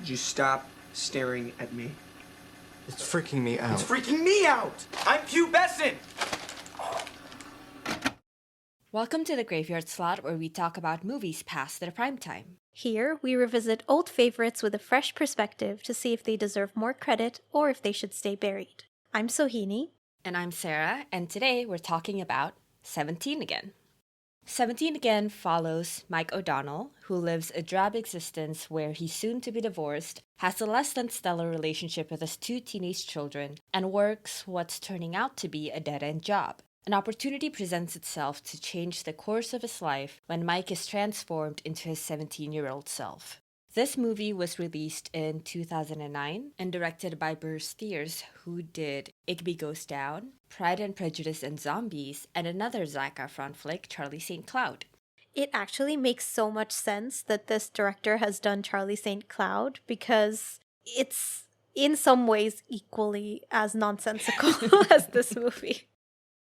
Would you stop staring at me? It's freaking me out. It's freaking me out! I'm pubescent! Welcome to the Graveyard Slot, where we talk about movies past their prime time. Here, we revisit old favorites with a fresh perspective to see if they deserve more credit or if they should stay buried. I'm Sohini. And I'm Sarah, and today we're talking about 17 Again. 17 Again follows Mike O'Donnell, who lives a drab existence where he's soon to be divorced, has a less than stellar relationship with his two teenage children, and works what's turning out to be a dead-end job. An opportunity presents itself to change the course of his life when Mike is transformed into his 17-year-old self. This movie was released in 2009 and directed by Bruce Steers, who did Igby Goes Down, Pride and Prejudice and Zombies, and another Zac Efron flick, Charlie St. Cloud. It actually makes so much sense that this director has done Charlie St. Cloud because it's in some ways equally as nonsensical as this movie.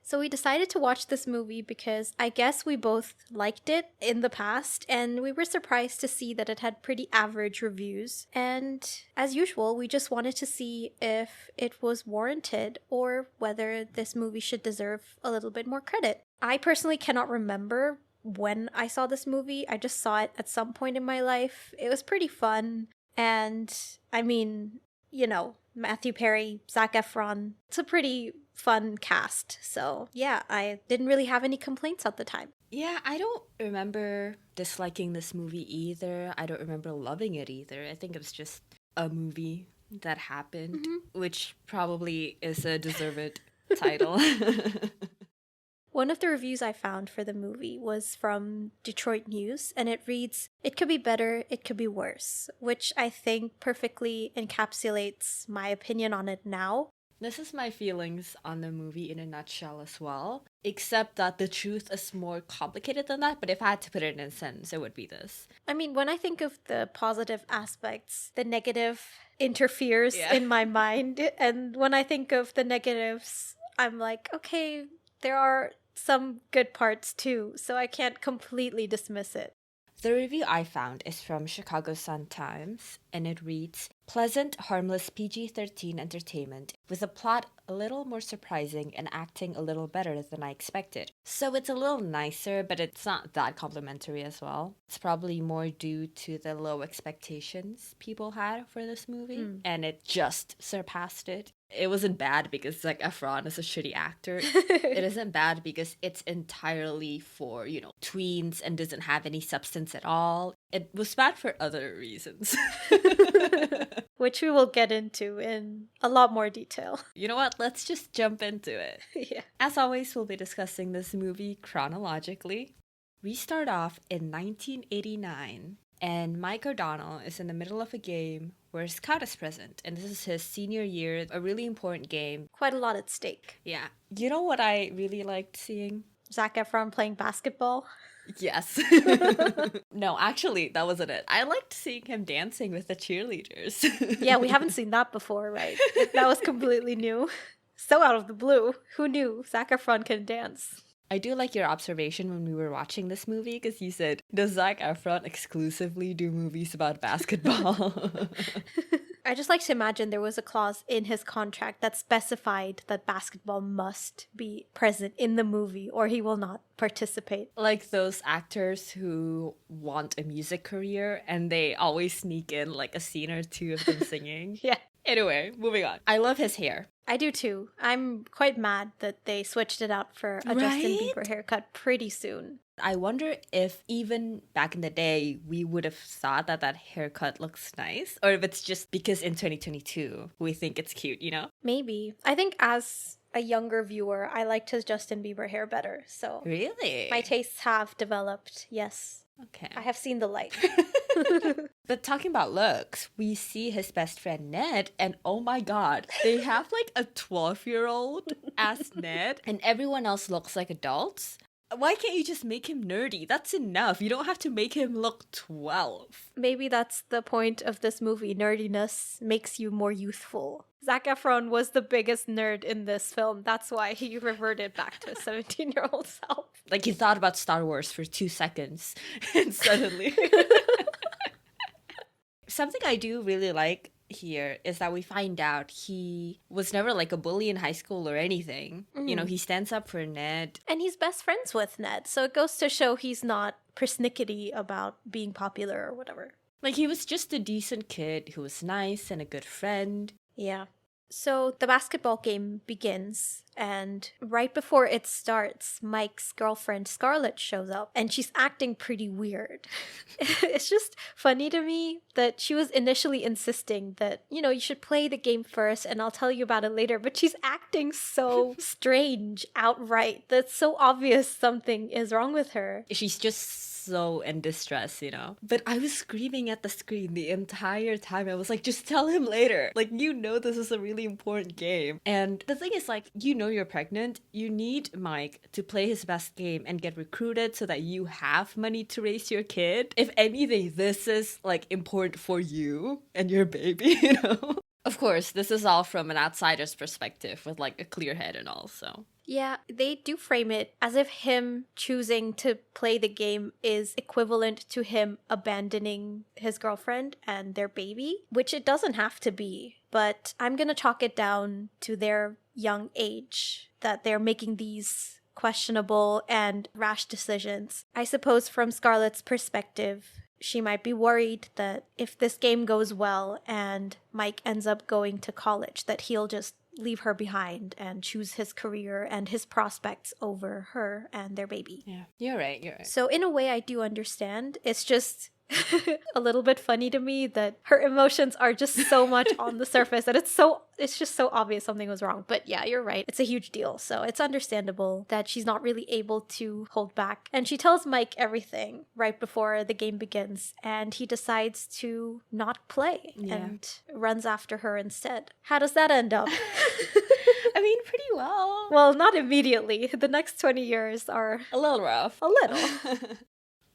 So we decided to watch this movie because I guess we both liked it in the past, and we were surprised to see that it had pretty average reviews. And as usual, we just wanted to see if it was warranted or whether this movie should deserve a little bit more credit. I personally cannot remember when I saw this movie. I just saw it at some point in my life. It was pretty fun. And I mean, you know, Matthew Perry, Zac Efron, it's a pretty fun cast. So yeah, I didn't really have any complaints at the time. Yeah, I don't remember disliking this movie either. I don't remember loving it either. I think it was just a movie that happened, which probably is a deserved title. One of the reviews I found for the movie was from Detroit News, and it reads, "It could be better, it could be worse," which I think perfectly encapsulates my opinion on it now. This is my feelings on the movie in a nutshell as well, except that the truth is more complicated than that, but if I had to put it in a sentence, it would be this. I mean, when I think of the positive aspects, the negative interferes in my mind, and when I think of the negatives, I'm like, okay, there are some good parts too, so I can't completely dismiss it. The review I found is from Chicago Sun-Times, and it reads, "Pleasant, harmless PG-13 entertainment with a plot a little more surprising and acting a little better than I expected." So it's a little nicer, but it's not that complimentary as well. It's probably more due to the low expectations people had for this movie, and it just surpassed it. It wasn't bad because Zac Efron is a shitty actor. It isn't bad because it's entirely for, tweens and doesn't have any substance at all. It was bad for other reasons. Which we will get into in a lot more detail. You know what? Let's just jump into it. Yeah. As always, we'll be discussing this movie chronologically. We start off in 1989, and Mike O'Donnell is in the middle of a game where his scout is present, and this is his senior year, a really important game. Quite a lot at stake. Yeah. You know what I really liked seeing? Zac Efron playing basketball. Yes. No, actually, that wasn't it. I liked seeing him dancing with the cheerleaders. Yeah, we haven't seen that before, right? That was completely new. So out of the blue. Who knew Zac Efron can dance? I do like your observation when we were watching this movie, because you said, does Zac Efron exclusively do movies about basketball? I just like to imagine there was a clause in his contract that specified that basketball must be present in the movie or he will not participate. Like those actors who want a music career and they always sneak in like a scene or two of them singing. Yeah. Anyway, moving on. I love his hair. I do too. I'm quite mad that they switched it out for a Justin Bieber haircut pretty soon. I wonder if even back in the day, we would have thought that that haircut looks nice, or if it's just because in 2022, we think it's cute, Maybe. I think as a younger viewer, I liked his Justin Bieber hair better, so... Really? My tastes have developed, yes. Okay. I have seen the light. But talking about looks, we see his best friend Ned, and oh my god, they have like a 12-year-old as Ned, and everyone else looks like adults. Why can't you just make him nerdy? That's enough. You don't have to make him look 12. Maybe that's the point of this movie. Nerdiness makes you more youthful. Zac Efron was the biggest nerd in this film. That's why he reverted back to his 17-year-old self. Like he thought about Star Wars for 2 seconds and suddenly... Something I do really like here is that we find out he was never like a bully in high school or anything. You know, he stands up for Ned. And he's best friends with Ned, so it goes to show he's not persnickety about being popular or whatever. Like, he was just a decent kid who was nice and a good friend. Yeah. So the basketball game begins, and right before it starts, Mike's girlfriend Scarlett shows up, and she's acting pretty weird. It's just funny to me that she was initially insisting that, you know, you should play the game first and I'll tell you about it later, but she's acting so strange outright. That's so obvious something is wrong with her. She's just so in distress, you know? But I was screaming at the screen the entire time. I was like, just tell him later. Like, you know this is a really important game. And the thing is, like, you know you're pregnant. You need Mike to play his best game and get recruited so that you have money to raise your kid. If anything, this is, like, important for you and your baby, you know? Of course, this is all from an outsider's perspective with, like, a clear head and all, so... Yeah, they do frame it as if him choosing to play the game is equivalent to him abandoning his girlfriend and their baby, which it doesn't have to be. But I'm gonna chalk it down to their young age, that they're making these questionable and rash decisions. I suppose from Scarlett's perspective, she might be worried that if this game goes well and Mike ends up going to college, that he'll just leave her behind and choose his career and his prospects over her and their baby. Yeah, you're right. So in a way, I do understand. It's just a little bit funny to me that her emotions are just so much on the surface that it's just so obvious something was wrong. But yeah, you're right. It's a huge deal. So it's understandable that she's not really able to hold back. And she tells Mike everything right before the game begins. And he decides to not play and runs after her instead. How does that end up? I mean, pretty well. Well, not immediately. The next 20 years are A little rough. a little.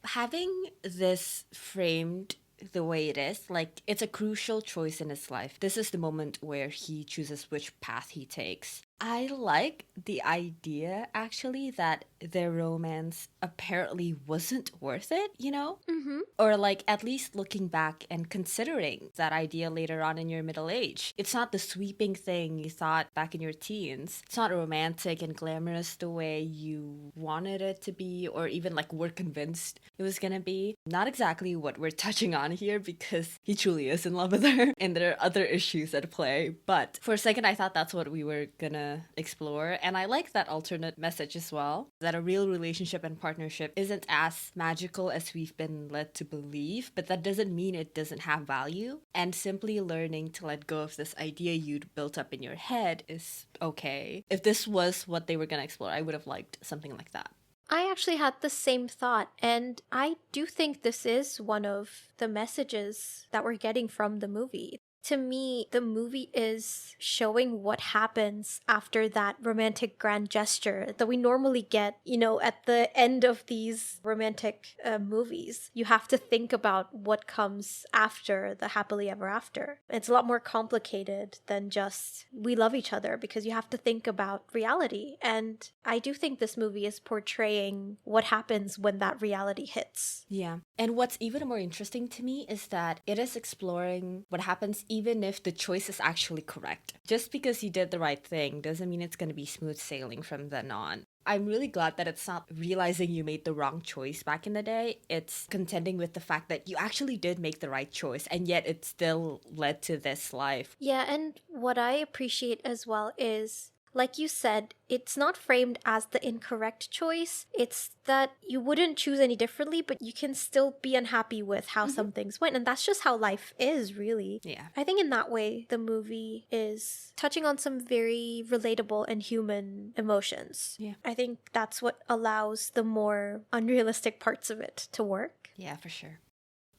Having this framed the way it is, like, it's a crucial choice in his life. This is the moment where he chooses which path he takes. I like the idea, actually, that their romance apparently wasn't worth it, you know? Mm-hmm. Or, like, at least looking back and considering that idea later on in your middle age. It's not the sweeping thing you thought back in your teens. It's not romantic and glamorous the way you wanted it to be, or even, like, were convinced it was gonna be. Not exactly what we're touching on here, because he truly is in love with her, and there are other issues at play. But for a second, I thought that's what we were gonna explore, and I like that alternate message as well, that a real relationship and partnership isn't as magical as we've been led to believe, but that doesn't mean it doesn't have value, and simply learning to let go of this idea you'd built up in your head is okay. If this was what they were gonna explore, I would have liked something like that. I actually had the same thought, and I do think this is one of the messages that we're getting from the movie. To me, the movie is showing what happens after that romantic grand gesture that we normally get, you know, at the end of these romantic movies. You have to think about what comes after the happily ever after. It's a lot more complicated than just we love each other, because you have to think about reality. And I do think this movie is portraying what happens when that reality hits. Yeah. And what's even more interesting to me is that it is exploring what happens even if the choice is actually correct. Just because you did the right thing doesn't mean it's going to be smooth sailing from then on. I'm really glad that it's not realizing you made the wrong choice back in the day. It's contending with the fact that you actually did make the right choice, and yet it still led to this life. Yeah, and what I appreciate as well is, like you said, it's not framed as the incorrect choice. It's that you wouldn't choose any differently, but you can still be unhappy with how some things went. And that's just how life is, really. Yeah. I think in that way, the movie is touching on some very relatable and human emotions. Yeah. I think that's what allows the more unrealistic parts of it to work. Yeah, for sure.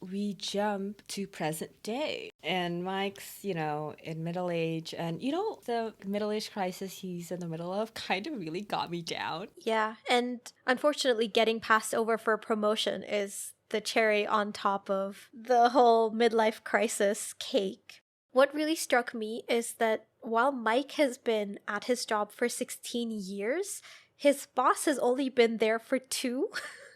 We jump to present day, and Mike's, you know, in middle age, and you know, the middle age crisis he's in the middle of kind of really got me down. Yeah, and unfortunately getting passed over for a promotion is the cherry on top of the whole midlife crisis cake. What really struck me is that while Mike has been at his job for 16 years, his boss has only been there for 2.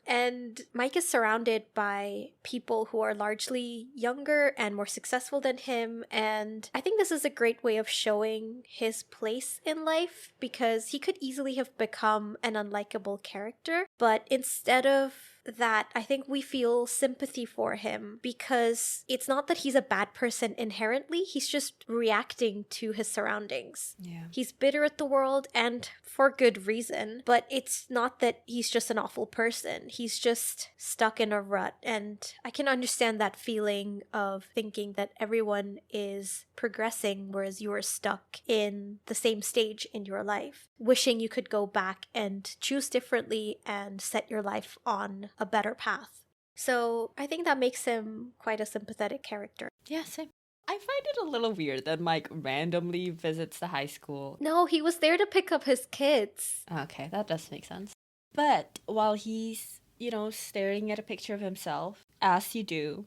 And Mike is surrounded by people who are largely younger and more successful than him. And I think this is a great way of showing his place in life, because he could easily have become an unlikable character. But instead of that, I think we feel sympathy for him, because it's not that he's a bad person inherently, he's just reacting to his surroundings. Yeah. He's bitter at the world, and for good reason, but it's not that he's just an awful person. He's just stuck in a rut, and I can understand that feeling of thinking that everyone is progressing whereas you are stuck in the same stage in your life, wishing you could go back and choose differently and set your life on a better path. So I think that makes him quite a sympathetic character. Yeah, same. I find it a little weird that Mike randomly visits the high school. No, he was there to pick up his kids. Okay, that does make sense. But while he's, staring at a picture of himself, as you do,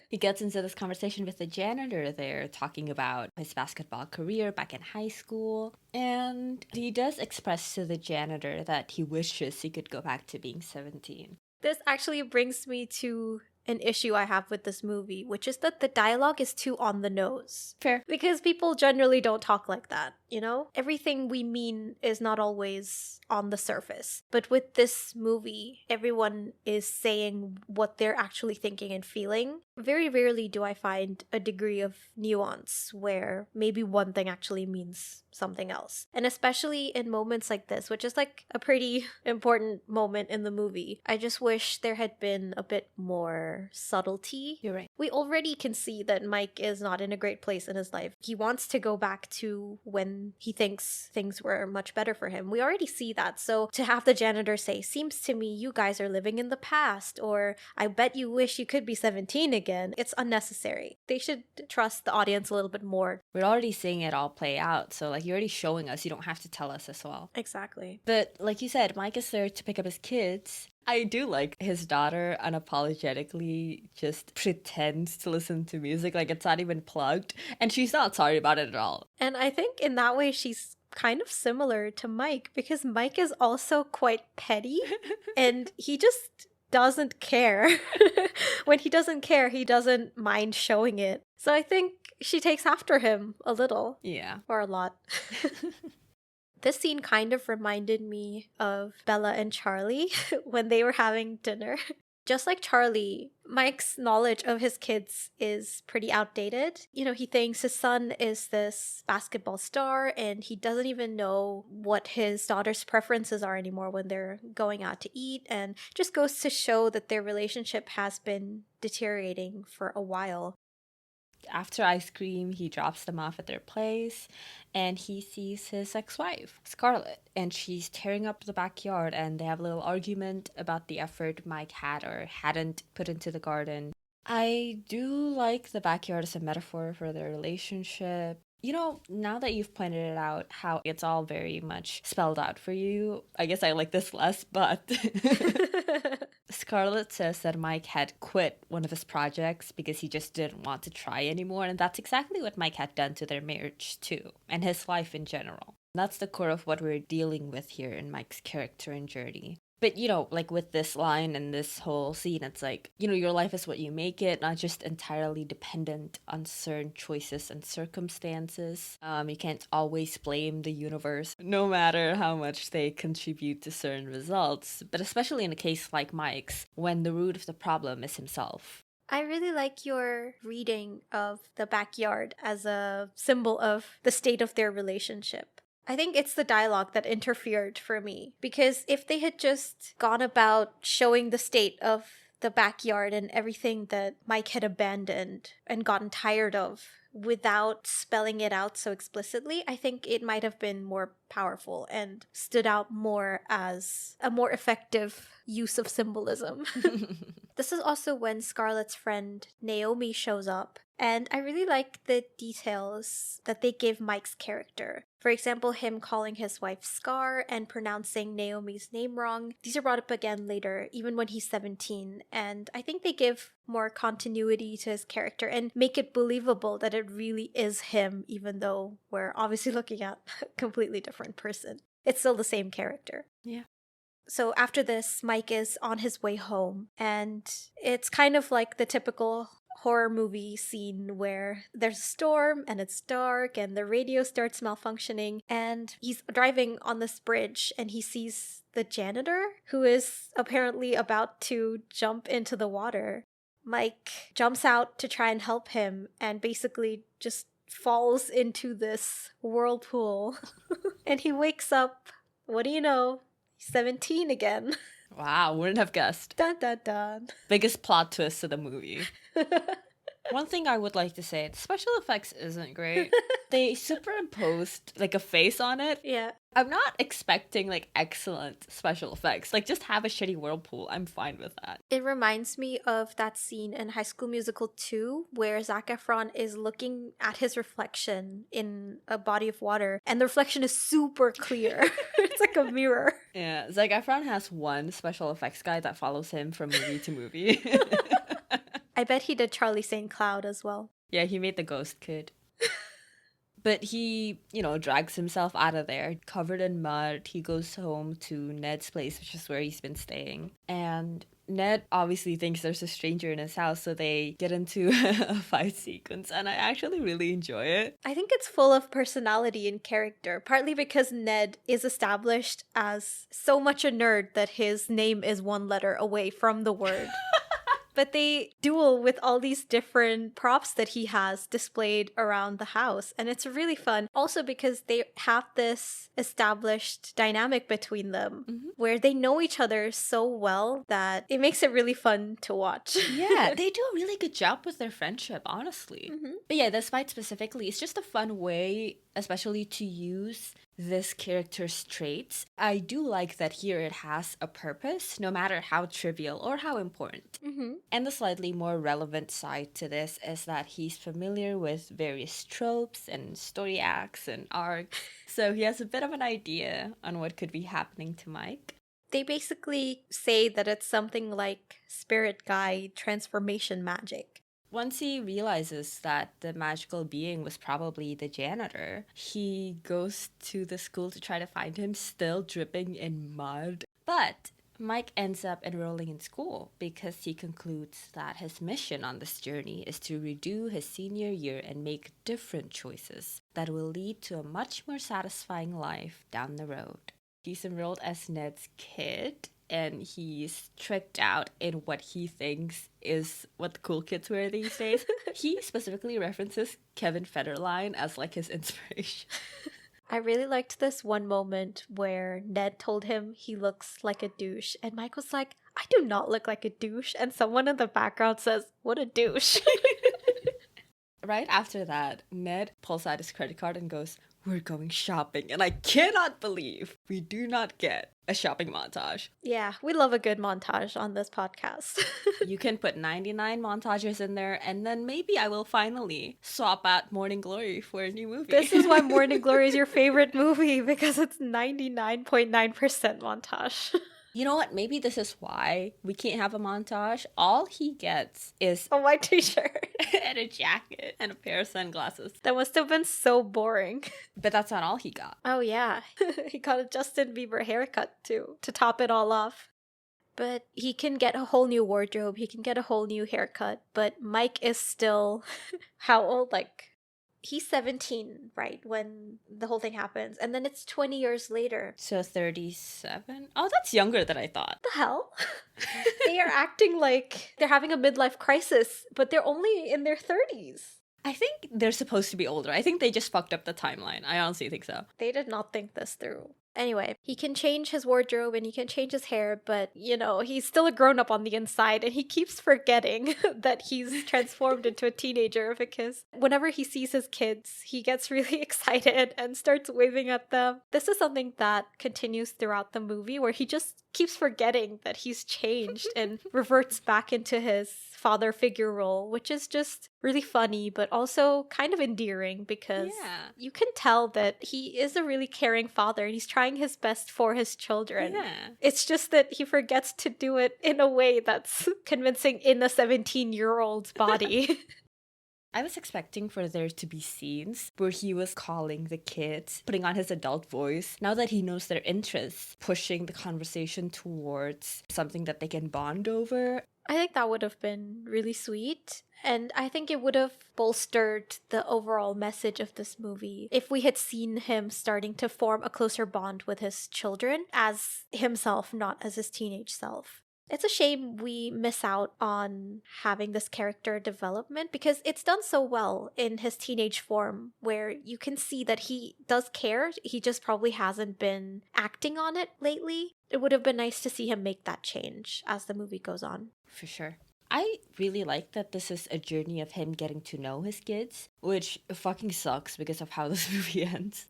he gets into this conversation with the janitor there, talking about his basketball career back in high school. And he does express to the janitor that he wishes he could go back to being 17. This actually brings me to an issue I have with this movie, which is that the dialogue is too on the nose. Fair. Because people generally don't talk like that, you know? Everything we mean is not always on the surface. But with this movie, everyone is saying what they're actually thinking and feeling. Very rarely do I find a degree of nuance where maybe one thing actually means something else. And especially in moments like this, which is like a pretty important moment in the movie, I just wish there had been a bit more subtlety. You're right. We already can see that Mike is not in a great place in his life. He wants to go back to when he thinks things were much better for him. We already see that. So to have the janitor say, "Seems to me you guys are living in the past," or "I bet you wish you could be 17 again," it's unnecessary. They should trust the audience a little bit more. We're already seeing it all play out, so you're already showing us, you don't have to tell us as well. Exactly. But like you said, Mike is there to pick up his kids. I do like his daughter unapologetically just pretends to listen to music like it's not even plugged, and she's not sorry about it at all. And I think in that way she's kind of similar to Mike, because Mike is also quite petty and he just doesn't care. When he doesn't care, he doesn't mind showing it. So I think she takes after him a little. Yeah. Or a lot. This scene kind of reminded me of Bella and Charlie when they were having dinner. Just like Charlie, Mike's knowledge of his kids is pretty outdated. You know, he thinks his son is this basketball star and he doesn't even know what his daughter's preferences are anymore when they're going out to eat, and just goes to show that their relationship has been deteriorating for a while. After ice cream, he drops them off at their place and he sees his ex-wife, Scarlett, and she's tearing up the backyard, and they have a little argument about the effort Mike had or hadn't put into the garden. I do like the backyard as a metaphor for their relationship. You know, now that you've pointed it out, how it's all very much spelled out for you, I guess I like this less, but Scarlett says that Mike had quit one of his projects because he just didn't want to try anymore, and that's exactly what Mike had done to their marriage too, and his life in general. That's the core of what we're dealing with here in Mike's character and journey. But, with this line and this whole scene, it's your life is what you make it, not just entirely dependent on certain choices and circumstances. You can't always blame the universe, no matter how much they contribute to certain results, but especially in a case like Mike's, when the root of the problem is himself. I really like your reading of the backyard as a symbol of the state of their relationship. I think it's the dialogue that interfered for me, because if they had just gone about showing the state of the backyard and everything that Mike had abandoned and gotten tired of without spelling it out so explicitly, I think it might have been more powerful and stood out more as a more effective use of symbolism. This is also when Scarlett's friend Naomi shows up, and I really like the details that they give Mike's character. For example, him calling his wife Scar and pronouncing Naomi's name wrong. These are brought up again later, even when he's 17, and I think they give more continuity to his character and make it believable that it really is him, even though we're obviously looking at a completely different person. It's still the same character. Yeah. So after this, Mike is on his way home, and it's kind of like the typical horror movie scene where there's a storm and it's dark and the radio starts malfunctioning, and he's driving on this bridge and he sees the janitor who is apparently about to jump into the water. Mike jumps out to try and help him and basically just falls into this whirlpool. And he wakes up, what do you know? He's 17 again. Wow, wouldn't have guessed. Dun dun dun. Biggest plot twist of the movie. One thing I would like to say, the special effects isn't great. They superimposed like a face on it. Yeah. I'm not expecting like excellent special effects. Like just have a shitty whirlpool. I'm fine with that. It reminds me of that scene in High School Musical 2 where Zac Efron is looking at his reflection in a body of water and the reflection is super clear. It's like a mirror. Yeah, Zac Efron has one special effects guy that follows him from movie to movie. I bet he did Charlie St. Cloud as well. Yeah, he made the ghost kid. But he, drags himself out of there, covered in mud. He goes home to Ned's place, which is where he's been staying. And Ned obviously thinks there's a stranger in his house, so they get into a fight sequence, and I actually really enjoy it. I think it's full of personality and character, partly because Ned is established as so much a nerd that his name is one letter away from the word. But they duel with all these different props that he has displayed around the house. And it's really fun. Also because they have this established dynamic between them where they know each other so well that it makes it really fun to watch. Yeah, they do a really good job with their friendship, honestly. But yeah, this fight specifically is just a fun way, especially to use this character's traits. I do like that here it has a purpose, no matter how trivial or how important. And the slightly more relevant side to this is that he's familiar with various tropes and story acts and arcs, so he has a bit of an idea on what could be happening to Mike. They basically say that it's something like spirit guide transformation magic. Once he realizes that the magical being was probably the janitor, he goes to the school to try to find him, still dripping in mud. But Mike ends up enrolling in school because he concludes that his mission on this journey is to redo his senior year and make different choices that will lead to a much more satisfying life down the road. He's enrolled as Ned's kid, and he's tricked out in what he thinks is what the cool kids wear these days. He specifically references Kevin Federline as like his inspiration. I really liked this one moment where Ned told him he looks like a douche, and Mike was like, I do not look like a douche, and someone in the background says, what a douche. Right after that, Ned pulls out his credit card and goes, we're going shopping, and I cannot believe we do not get a shopping montage. Yeah, we love a good montage on this podcast. You can put 99 montages in there, and then maybe I will finally swap out Morning Glory for a new movie. This is why Morning Glory is your favorite movie, because it's 99.9% montage. You know what? Maybe this is why we can't have a montage. All he gets is A white t-shirt. and a jacket and a pair of sunglasses. That must have been so boring. But that's not all he got. Oh yeah, he got a Justin Bieber haircut too, to top it all off. But he can get a whole new wardrobe, he can get a whole new haircut, but Mike is still, how old? Like, he's 17, right, when the whole thing happens, and then it's 20 years later. So 37? Oh, that's younger than I thought. The hell? They are acting like they're having a midlife crisis, but they're only in their 30s. I think they're supposed to be older. I think they just fucked up the timeline. I honestly think so. They did not think this through. Anyway, he can change his wardrobe and he can change his hair, but, he's still a grown-up on the inside, and he keeps forgetting that he's transformed into a teenager because whenever he sees his kids, he gets really excited and starts waving at them. This is something that continues throughout the movie, where he just keeps forgetting that he's changed and reverts back into his father figure role, which is just really funny, but also kind of endearing because you can tell that he is a really caring father and he's trying his best for his children. Yeah. It's just that he forgets to do it in a way that's convincing in a 17-year-old's body. I was expecting for there to be scenes where he was calling the kids, putting on his adult voice, now that he knows their interests, pushing the conversation towards something that they can bond over. I think that would have been really sweet. And I think it would have bolstered the overall message of this movie if we had seen him starting to form a closer bond with his children as himself, not as his teenage self. It's a shame we miss out on having this character development because it's done so well in his teenage form where you can see that he does care. He just probably hasn't been acting on it lately. It would have been nice to see him make that change as the movie goes on. For sure. I really like that this is a journey of him getting to know his kids, which fucking sucks because of how this movie ends.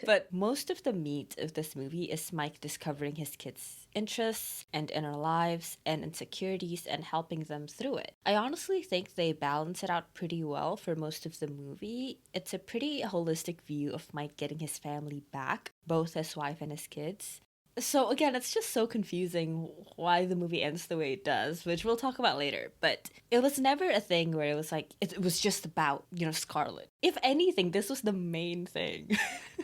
But most of the meat of this movie is Mike discovering his kids' interests and inner lives and insecurities and helping them through it. I honestly think they balance it out pretty well for most of the movie. It's a pretty holistic view of Mike getting his family back, both his wife and his kids. So again, it's just so confusing why the movie ends the way it does, which we'll talk about later. But it was never a thing where it was like, it was just about, Scarlett. If anything, this was the main thing.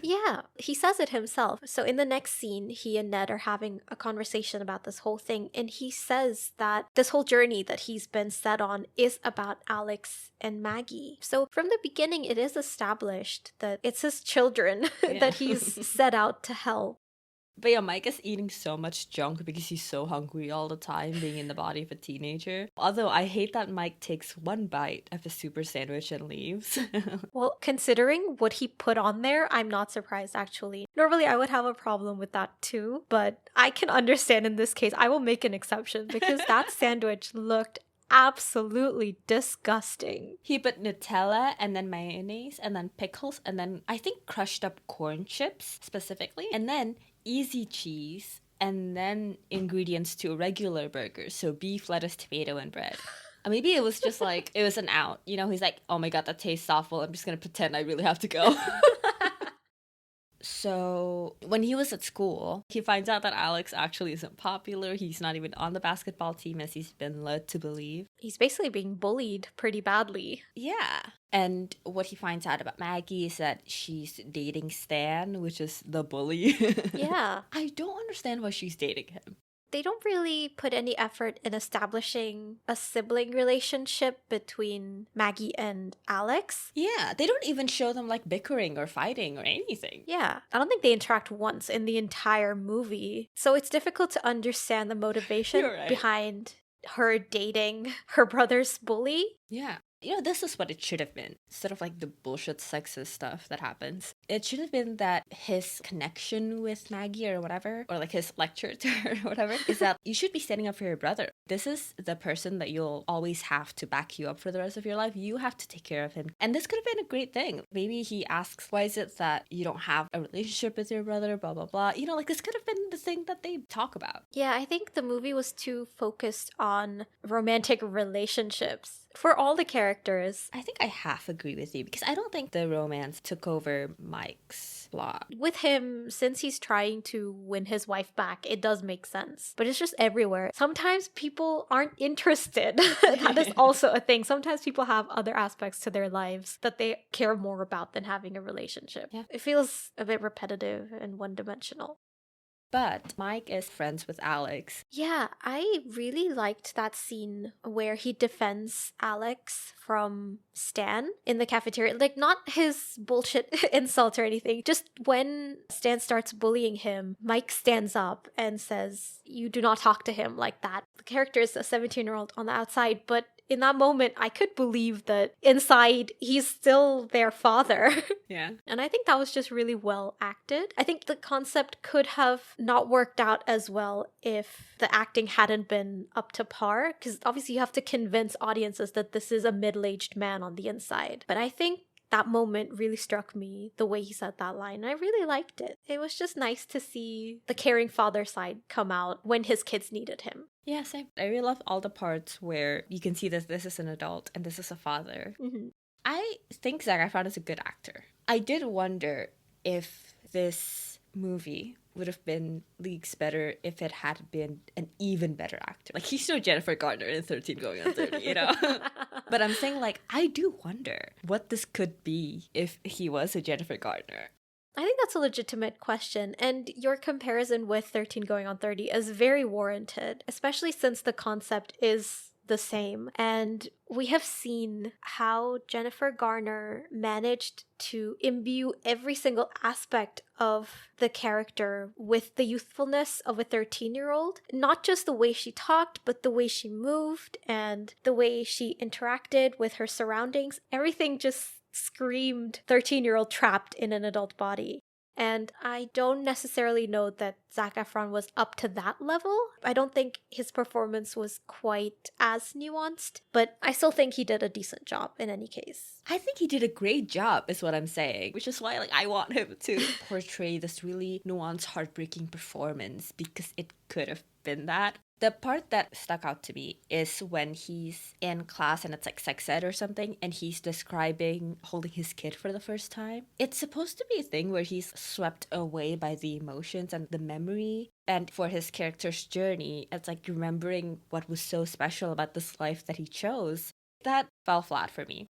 Yeah, he says it himself. So in the next scene, he and Ned are having a conversation about this whole thing. And he says that this whole journey that he's been set on is about Alex and Maggie. So from the beginning, it is established that it's his children that he's set out to help. But yeah, Mike is eating so much junk because he's so hungry all the time, being in the body of a teenager. Although I hate that Mike takes one bite of a super sandwich and leaves. Well, considering what he put on there, I'm not surprised actually. Normally I would have a problem with that too, but I can understand in this case. I will make an exception because that sandwich looked absolutely disgusting. He put Nutella and then mayonnaise and then pickles and then I think crushed up corn chips specifically and then easy cheese and then ingredients to a regular burger. So beef, lettuce, tomato, and bread. Maybe it was just like, it was an out. He's like, oh my god, that tastes awful. I'm just gonna pretend I really have to go. So when he was at school, he finds out that Alex actually isn't popular. He's not even on the basketball team as he's been led to believe. He's basically being bullied pretty badly. Yeah. And what he finds out about Maggie is that she's dating Stan, which is the bully. Yeah. I don't understand why she's dating him. They don't really put any effort in establishing a sibling relationship between Maggie and Alex. Yeah, they don't even show them like bickering or fighting or anything. Yeah, I don't think they interact once in the entire movie. So it's difficult to understand the motivation behind her dating her brother's bully. Yeah. This is what it should have been. Instead of like the bullshit sexist stuff that happens. It should have been that his connection with Maggie or whatever, or like his lecture to her or whatever, is that you should be standing up for your brother. This is the person that you'll always have to back you up for the rest of your life. You have to take care of him. And this could have been a great thing. Maybe he asks, why is it that you don't have a relationship with your brother, blah, blah, blah. This could have been the thing that they talk about. Yeah, I think the movie was too focused on romantic relationships. For all the characters. I think I half agree with you because I don't think the romance took over Mike's plot. With him, since he's trying to win his wife back, it does make sense. But it's just everywhere. Sometimes people aren't interested. That is also a thing. Sometimes people have other aspects to their lives that they care more about than having a relationship. Yeah. It feels a bit repetitive and one-dimensional. But Mike is friends with Alex. Yeah, I really liked that scene where he defends Alex from Stan in the cafeteria. Like, not his bullshit insult or anything. Just when Stan starts bullying him, Mike stands up and says, you do not talk to him like that. The character is a 17-year-old on the outside, but in that moment, I could believe that inside he's still their father. Yeah. And I think that was just really well acted. I think the concept could have not worked out as well if the acting hadn't been up to par. Because obviously you have to convince audiences that this is a middle-aged man on the inside. But I think that moment really struck me, the way he said that line. I really liked it. It was just nice to see the caring father side come out when his kids needed him. Yeah, same. I really love all the parts where you can see that this is an adult and this is a father. Mm-hmm. I think Zac Efron is a good actor. I did wonder if this movie would have been leagues better if it had been an even better actor. Like, he's no Jennifer Garner in 13 Going on 30, you know? But I'm saying, like, I do wonder what this could be if he was a Jennifer Garner. I think that's a legitimate question, and your comparison with 13 Going on 30 is very warranted, especially since the concept is the same. And we have seen how Jennifer Garner managed to imbue every single aspect of the character with the youthfulness of a 13-year-old. Not just the way she talked, but the way she moved and the way she interacted with her surroundings. Everything just screamed 13-year-old trapped in an adult body. And I don't necessarily know that Zac Efron was up to that level. I don't think his performance was quite as nuanced, but I still think he did a decent job in any case. I think he did a great job, is what I'm saying, which is why, like, I want him to portray this really nuanced, heartbreaking performance, because it could have been that. The part that stuck out to me is when he's in class and it's like sex ed or something, and he's describing holding his kid for the first time. It's supposed to be a thing where he's swept away by the emotions and the memory. And for his character's journey, it's like remembering what was so special about this life that he chose. That fell flat for me.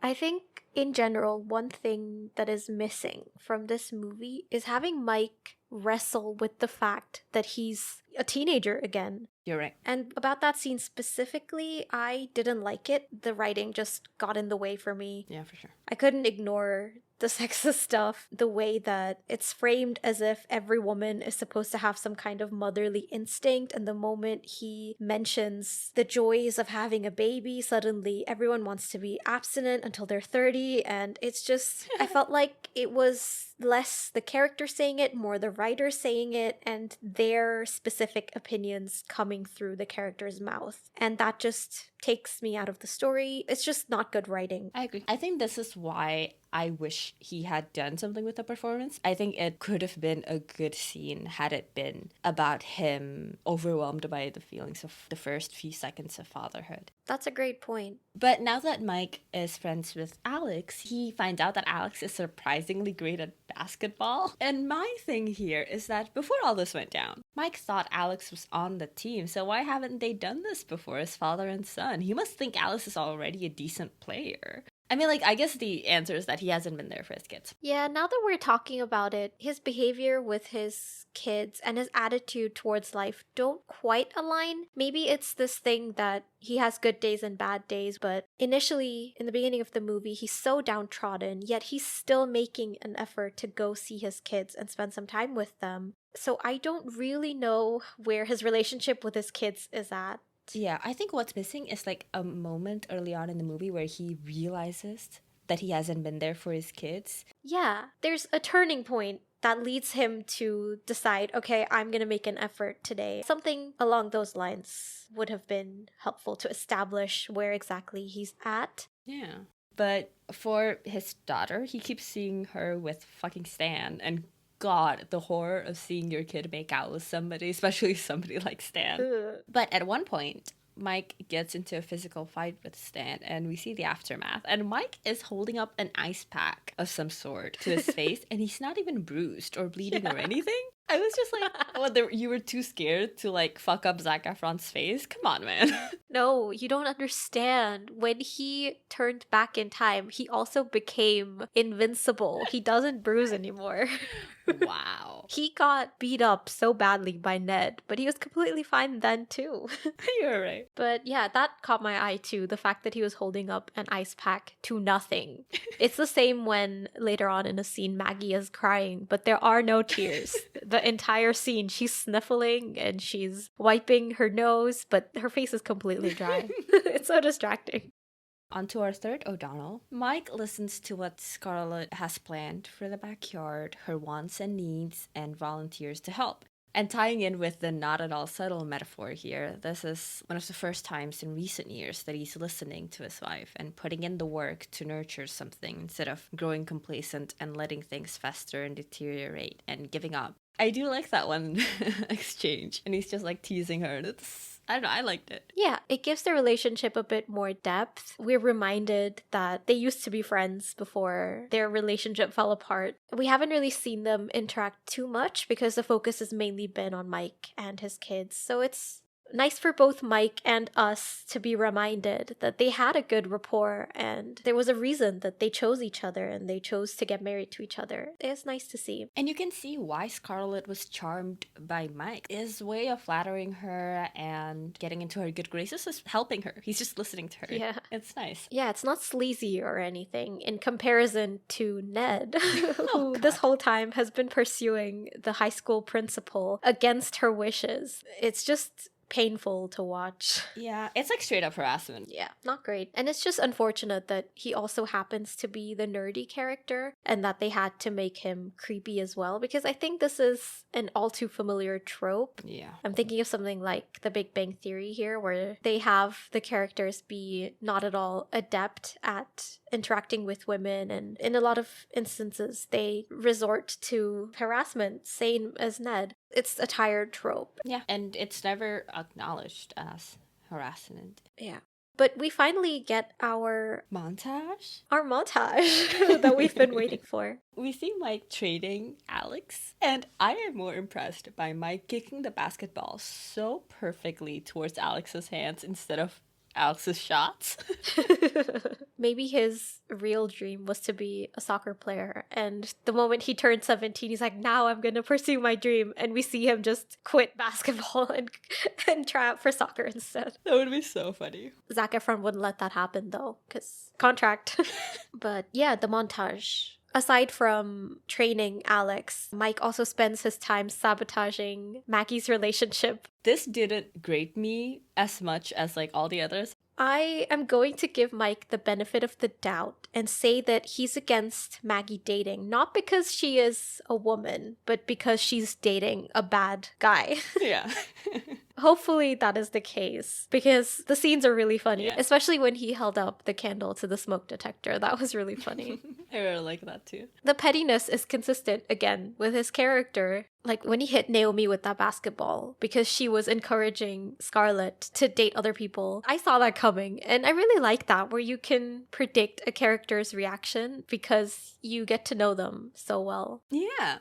I think in general, one thing that is missing from this movie is having Mike wrestle with the fact that he's a teenager again. You're right. And about that scene specifically, I didn't like it. The writing just got in the way for me. Yeah, for sure. I couldn't ignore the sexist stuff, the way that it's framed as if every woman is supposed to have some kind of motherly instinct, and the moment he mentions the joys of having a baby, suddenly everyone wants to be abstinent until they're 30, and it's just, I felt like it was less the character saying it, more the writer saying it, and their specific opinions coming through the character's mouth. And that just takes me out of the story. It's just not good writing. I agree. I think this is why I wish he had done something with the performance. I think it could have been a good scene had it been about him overwhelmed by the feelings of the first few seconds of fatherhood. That's a great point. But now that Mike is friends with Alex, he finds out that Alex is surprisingly great at basketball. And my thing here is that before all this went down, Mike thought Alex was on the team, so why haven't they done this before as father and son? He must think Alex is already a decent player. I mean, like, I guess the answer is that he hasn't been there for his kids. Yeah, now that we're talking about it, his behavior with his kids and his attitude towards life don't quite align. Maybe it's this thing that he has good days and bad days, but initially, in the beginning of the movie, he's so downtrodden, yet he's still making an effort to go see his kids and spend some time with them. So I don't really know where his relationship with his kids is at. Yeah, I think what's missing is like a moment early on in the movie where he realizes that he hasn't been there for his kids. Yeah, there's a turning point that leads him to decide, okay, I'm going to make an effort today. Something along those lines would have been helpful to establish where exactly he's at. Yeah. But for his daughter, he keeps seeing her with fucking Stan, and God, the horror of seeing your kid make out with somebody, especially somebody like Stan. Ugh. But at one point, Mike gets into a physical fight with Stan, and we see the aftermath. And Mike is holding up an ice pack of some sort to his face, and he's not even bruised or bleeding or anything. I was just like, what, you were too scared to like fuck up Zac Efron's face? Come on, man. No, you don't understand. When he turned back in time, he also became invincible. He doesn't bruise anymore. Wow. He got beat up so badly by Ned, but he was completely fine then too. You're right. But yeah, that caught my eye too. The fact that he was holding up an ice pack to nothing. It's the same when later on in a scene Maggie is crying, but there are no tears. The entire scene, she's sniffling and she's wiping her nose, but her face is completely dry. It's so distracting. On to our third O'Donnell. Mike listens to what Scarlett has planned for the backyard, her wants and needs, and volunteers to help. And tying in with the not at all subtle metaphor here, this is one of the first times in recent years that he's listening to his wife and putting in the work to nurture something instead of growing complacent and letting things fester and deteriorate and giving up. I do like that one exchange. And he's just like teasing her. I don't know, I liked it. Yeah, it gives the relationship a bit more depth. We're reminded that they used to be friends before their relationship fell apart. We haven't really seen them interact too much because the focus has mainly been on Mike and his kids. So it's nice for both Mike and us to be reminded that they had a good rapport and there was a reason that they chose each other and they chose to get married to each other. It's nice to see. And you can see why Scarlett was charmed by Mike. His way of flattering her and getting into her good graces is helping her. He's just listening to her. Yeah. It's nice. Yeah, it's not sleazy or anything in comparison to Ned, who this whole time has been pursuing the high school principal against her wishes. It's just painful to watch. Yeah, it's like straight up harassment. Yeah, not great. And it's just unfortunate that he also happens to be the nerdy character and that they had to make him creepy as well, because I think this is an all too familiar trope. Yeah. I'm thinking of something like The Big Bang Theory here, where they have the characters be not at all adept at interacting with women, and in a lot of instances they resort to harassment, same as Ned. It's a tired trope. Yeah, and it's never acknowledged as harassment. Yeah. But we finally get our Montage? montage that we've been waiting for. We see Mike trading Alex, and I am more impressed by Mike kicking the basketball so perfectly towards Alex's hands instead of Alex's shots. Maybe his real dream was to be a soccer player, and the moment he turned 17, he's like, now I'm gonna pursue my dream, and we see him just quit basketball and try out for soccer instead. That would be so funny. Zac Efron wouldn't let that happen though, because contract. But yeah, the montage. Aside from training Alex, Mike also spends his time sabotaging Maggie's relationship. This didn't grate me as much as like all the others. I am going to give Mike the benefit of the doubt and say that he's against Maggie dating, not because she is a woman, but because she's dating a bad guy. Yeah. Hopefully that is the case, because the scenes are really funny, Yeah. especially when he held up the candle to the smoke detector. That was really funny. I really like that too. The pettiness is consistent again with his character. Like when he hit Naomi with that basketball because she was encouraging Scarlett to date other people. I saw that coming, and I really like that, where you can predict a character's reaction because you get to know them so well. Yeah.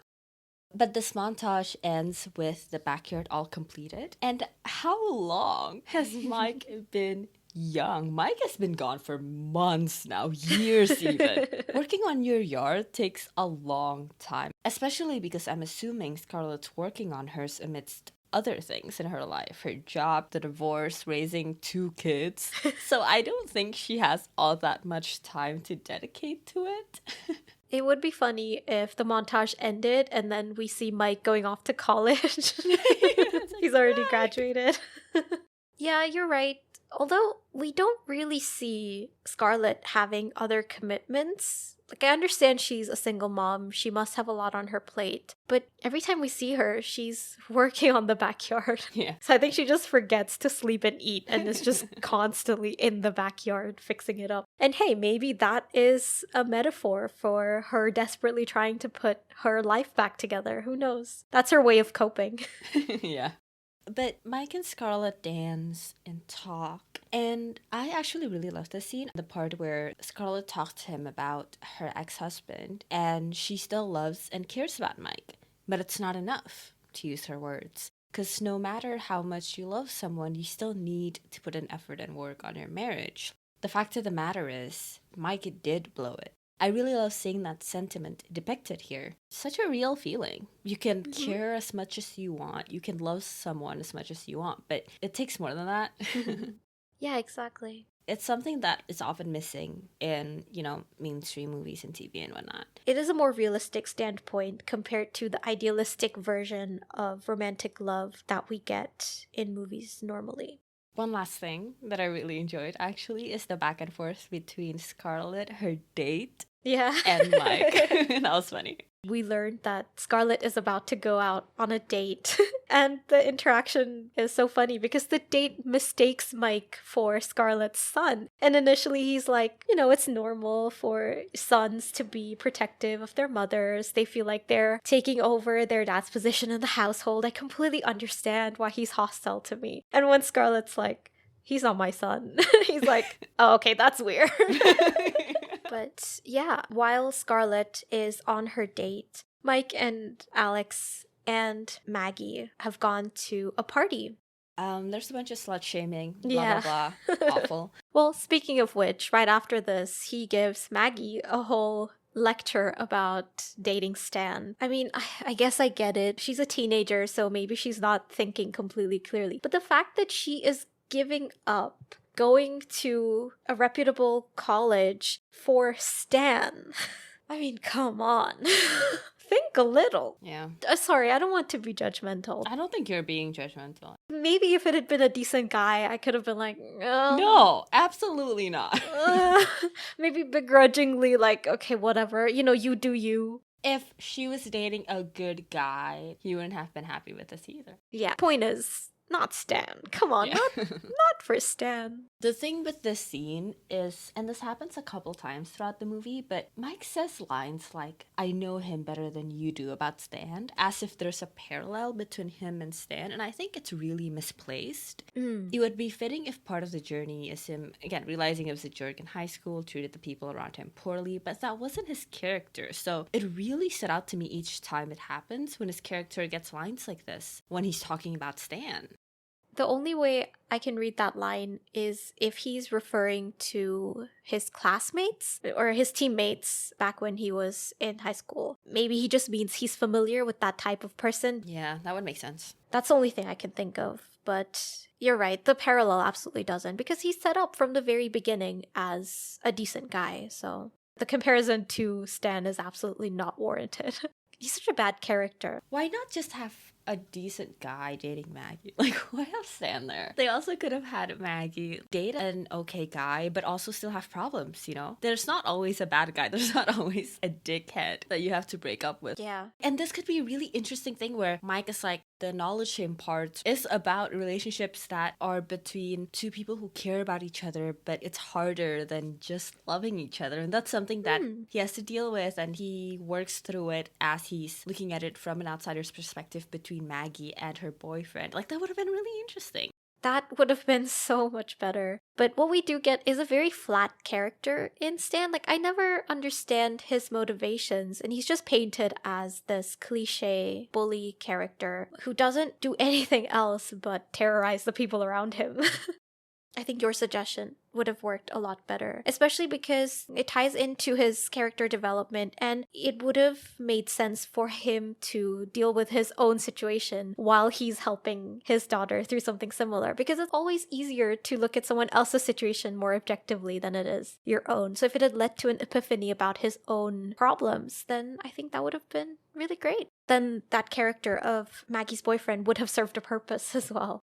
But this montage ends with the backyard all completed. And how long has Mike been young? Mike has been gone for months now, years even. Working on your yard takes a long time, especially because I'm assuming Scarlett's working on hers amidst other things in her life, her job, the divorce, raising 2 kids. So I don't think she has all that much time to dedicate to it. It would be funny if the montage ended and then we see Mike going off to college. He's already graduated. Yeah, you're right. Although we don't really see Scarlett having other commitments. Like, I understand she's a single mom. She must have a lot on her plate. But every time we see her, she's working on the backyard. Yeah. So I think she just forgets to sleep and eat and is just constantly in the backyard fixing it up. And hey, maybe that is a metaphor for her desperately trying to put her life back together. Who knows? That's her way of coping. Yeah. But Mike and Scarlett dance and talk. And I actually really love this scene. The part where Scarlett talked to him about her ex-husband. And she still loves and cares about Mike. But it's not enough, to use her words. Because no matter how much you love someone, you still need to put an effort and work on your marriage. The fact of the matter is, Mike did blow it. I really love seeing that sentiment depicted here. Such a real feeling. You can care as much as you want. You can love someone as much as you want. But it takes more than that. Yeah, exactly. It's something that is often missing in, mainstream movies and TV and whatnot. It is a more realistic standpoint compared to the idealistic version of romantic love that we get in movies normally. One last thing that I really enjoyed, actually, is the back and forth between Scarlett, her date, Yeah. and Mike. That was funny. We learned that Scarlett is about to go out on a date. And the interaction is so funny because the date mistakes Mike for Scarlett's son. And initially he's like, it's normal for sons to be protective of their mothers. They feel like they're taking over their dad's position in the household. I completely understand why he's hostile to me. And when Scarlett's like, he's not my son. He's like, oh, okay, that's weird. But yeah, while Scarlett is on her date, Mike and Alex and Maggie have gone to a party. There's a bunch of slut shaming, blah, Yeah. blah, blah. Awful. Well, speaking of which, right after this, he gives Maggie a whole lecture about dating Stan. I mean, I guess I get it. She's a teenager, so maybe she's not thinking completely clearly. But the fact that she is giving up going to a reputable college for Stan. I mean, come on. Think a little. Yeah. Sorry, I don't want to be judgmental. I don't think you're being judgmental. Maybe if it had been a decent guy, I could have been like, No, absolutely not. maybe begrudgingly like, okay, whatever. You do you. If she was dating a good guy, he wouldn't have been happy with this either. Yeah. Point is, not Stan. Come on, Yeah. not for Stan. The thing with this scene is, and this happens a couple times throughout the movie, but Mike says lines like, I know him better than you do about Stan, as if there's a parallel between him and Stan, and I think it's really misplaced. It would be fitting if part of the journey is him, again, realizing he was a jerk in high school, treated the people around him poorly, but that wasn't his character, so it really stood out to me each time it happens when his character gets lines like this, when he's talking about Stan. The only way I can read that line is if he's referring to his classmates or his teammates back when he was in high school. Maybe he just means he's familiar with that type of person. Yeah, that would make sense. That's the only thing I can think of. But you're right, the parallel absolutely doesn't, because he's set up from the very beginning as a decent guy. So the comparison to Stan is absolutely not warranted. He's such a bad character. Why not just have a decent guy dating Maggie? Like, why have Stan there? They also could have had Maggie date an okay guy, but also still have problems, There's not always a bad guy. There's not always a dickhead that you have to break up with. Yeah. And this could be a really interesting thing where Mike is like, the knowledge shame part is about relationships that are between two people who care about each other, but it's harder than just loving each other. And that's something that he has to deal with, and he works through it as he's looking at it from an outsider's perspective between Maggie and her boyfriend. Like, that would have been really interesting. That would have been so much better. But what we do get is a very flat character in Stan. Like, I never understand his motivations, and he's just painted as this cliche bully character who doesn't do anything else but terrorize the people around him. I think your suggestion would have worked a lot better, especially because it ties into his character development, and it would have made sense for him to deal with his own situation while he's helping his daughter through something similar, because it's always easier to look at someone else's situation more objectively than it is your own. So if it had led to an epiphany about his own problems, then I think that would have been really great. Then that character of Maggie's boyfriend would have served a purpose as well.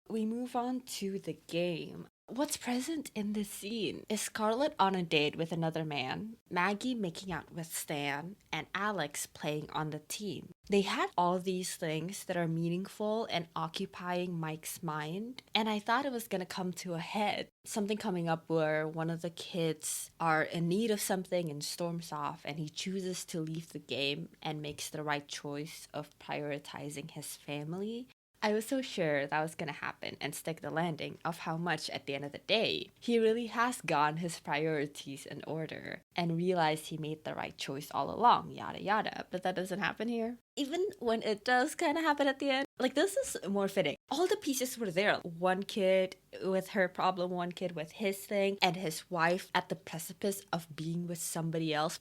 We move on to the game. What's present in this scene is Scarlett on a date with another man, Maggie making out with Stan, and Alex playing on the team. They had all these things that are meaningful and occupying Mike's mind, and I thought it was gonna come to a head. Something coming up where one of the kids are in need of something and storms off, and he chooses to leave the game and makes the right choice of prioritizing his family. I was so sure that was going to happen and stick the landing of how much at the end of the day he really has gotten his priorities in order and realized he made the right choice all along, yada yada. But that doesn't happen here. Even when it does kind of happen at the end, like, this is more fitting. All the pieces were there. One kid with her problem, one kid with his thing, and his wife at the precipice of being with somebody else.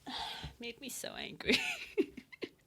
Made me so angry.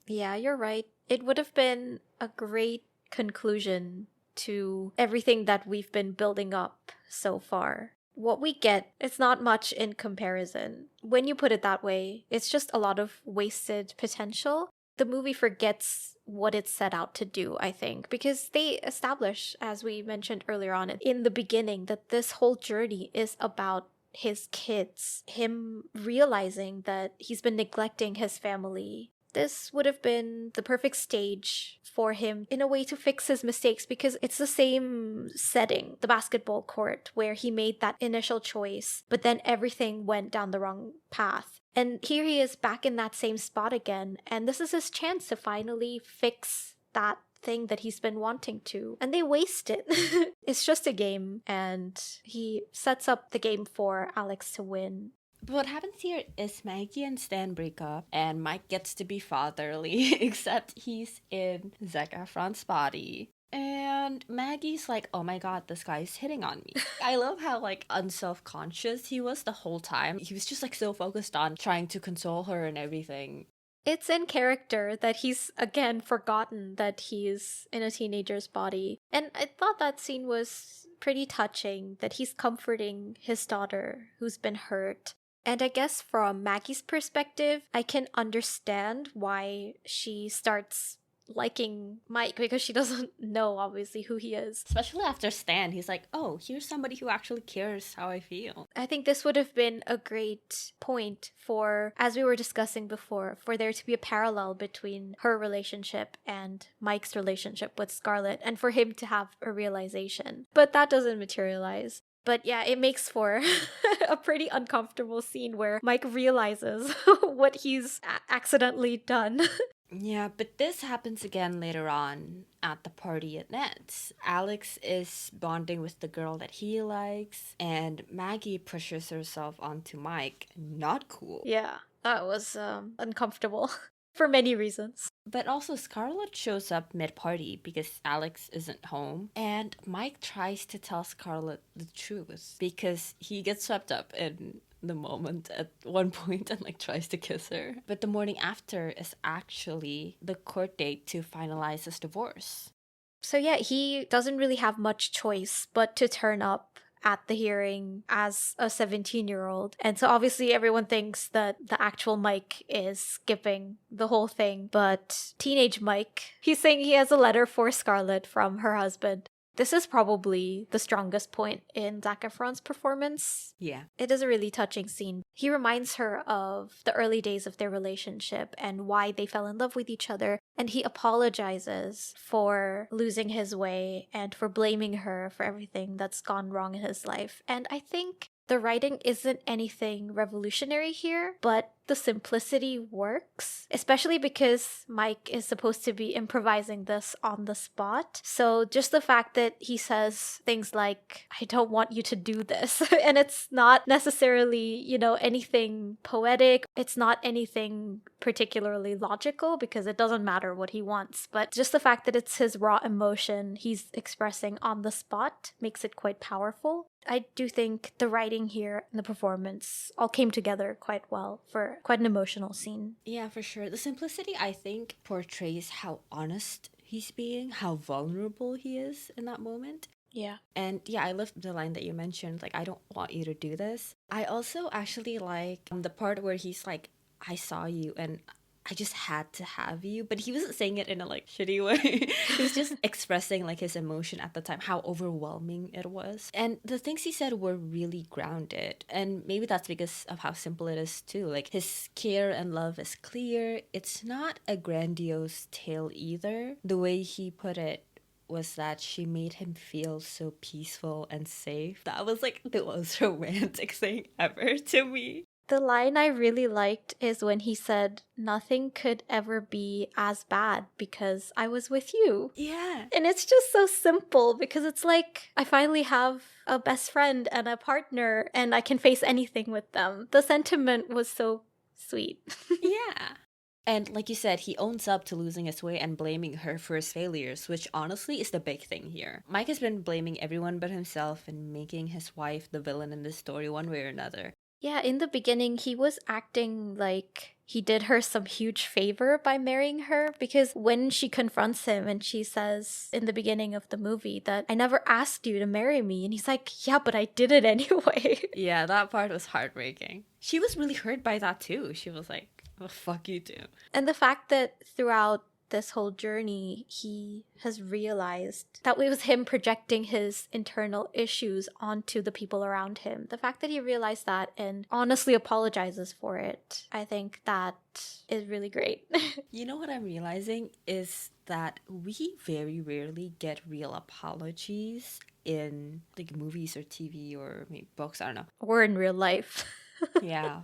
Yeah, you're right. It would have been a great conclusion to everything that we've been building up so far. What we get, it's not much in comparison. When you put it that way, it's just a lot of wasted potential. The movie forgets what it set out to do, I think, because they establish, as we mentioned earlier on in the beginning, that this whole journey is about his kids, him realizing that he's been neglecting his family This would have been the perfect stage for him in a way to fix his mistakes because it's the same setting, the basketball court, where he made that initial choice, but then everything went down the wrong path. And here he is back in that same spot again, and this is his chance to finally fix that thing that he's been wanting to. And they waste it. It's just a game, and he sets up the game for Alex to win. But what happens here is Maggie and Stan break up, and Mike gets to be fatherly, except he's in Zac Efron's body. And Maggie's like, oh my god, this guy's hitting on me. I love how, like, unself-conscious he was the whole time. He was just, like, so focused on trying to console her and everything. It's in character that he's, again, forgotten that he's in a teenager's body. And I thought that scene was pretty touching, that he's comforting his daughter who's been hurt. And I guess from Maggie's perspective, I can understand why she starts liking Mike, because she doesn't know, obviously, who he is. Especially after Stan, he's like, oh, here's somebody who actually cares how I feel. I think this would have been a great point for, as we were discussing before, for there to be a parallel between her relationship and Mike's relationship with Scarlett, and for him to have a realization. But that doesn't materialize. But yeah, it makes for a pretty uncomfortable scene where Mike realizes what he's accidentally done. Yeah, but this happens again later on at the party at Ned's. Alex is bonding with the girl that he likes, and Maggie pushes herself onto Mike. Not cool. Yeah, that was uncomfortable for many reasons. But also Scarlett shows up mid-party because Alex isn't home, and Mike tries to tell Scarlett the truth because he gets swept up in the moment at one point and, like, tries to kiss her. But the morning after is actually the court date to finalize his divorce. So yeah, he doesn't really have much choice but to turn up at the hearing as a 17-year-old. And so obviously everyone thinks that the actual Mike is skipping the whole thing, but teenage Mike, he's saying he has a letter for Scarlett from her husband. This is probably the strongest point in Zac Efron's performance. Yeah. It is a really touching scene. He reminds her of the early days of their relationship and why they fell in love with each other. And he apologizes for losing his way and for blaming her for everything that's gone wrong in his life. And I think the writing isn't anything revolutionary here, but the simplicity works, especially because Mike is supposed to be improvising this on the spot. So just the fact that he says things like, I don't want you to do this, and it's not necessarily, anything poetic, it's not anything particularly logical because it doesn't matter what he wants, but just the fact that it's his raw emotion he's expressing on the spot makes it quite powerful. I do think the writing here and the performance all came together quite well for quite an emotional scene. Yeah, for sure. The simplicity, I think, portrays how honest he's being, how vulnerable he is in that moment. Yeah. And yeah, I love the line that you mentioned, like, I don't want you to do this. I also actually like the part where he's like, I saw you and I just had to have you. But he wasn't saying it in a, like, shitty way. He was just expressing, like, his emotion at the time, how overwhelming it was. And the things he said were really grounded. And maybe that's because of how simple it is too. Like, his care and love is clear. It's not a grandiose tale either. The way he put it was that she made him feel so peaceful and safe. That was, like, the most romantic thing ever to me. The line I really liked is when he said, nothing could ever be as bad because I was with you. Yeah. And it's just so simple because it's like, I finally have a best friend and a partner and I can face anything with them. The sentiment was so sweet. Yeah. And like you said, he owns up to losing his way and blaming her for his failures, which honestly is the big thing here. Mike has been blaming everyone but himself and making his wife the villain in this story one way or another. Yeah, in the beginning, he was acting like he did her some huge favor by marrying her, because when she confronts him and she says in the beginning of the movie that I never asked you to marry me, and he's like, yeah, but I did it anyway. Yeah, that part was heartbreaking. She was really hurt by that too. She was like, oh, fuck you too. And the fact that throughout this whole journey, he has realized that it was him projecting his internal issues onto the people around him. The fact that he realized that and honestly apologizes for it, I think that is really great. You know what I'm realizing is that we very rarely get real apologies in like movies or TV or maybe books, I don't know. Or in real life. Yeah.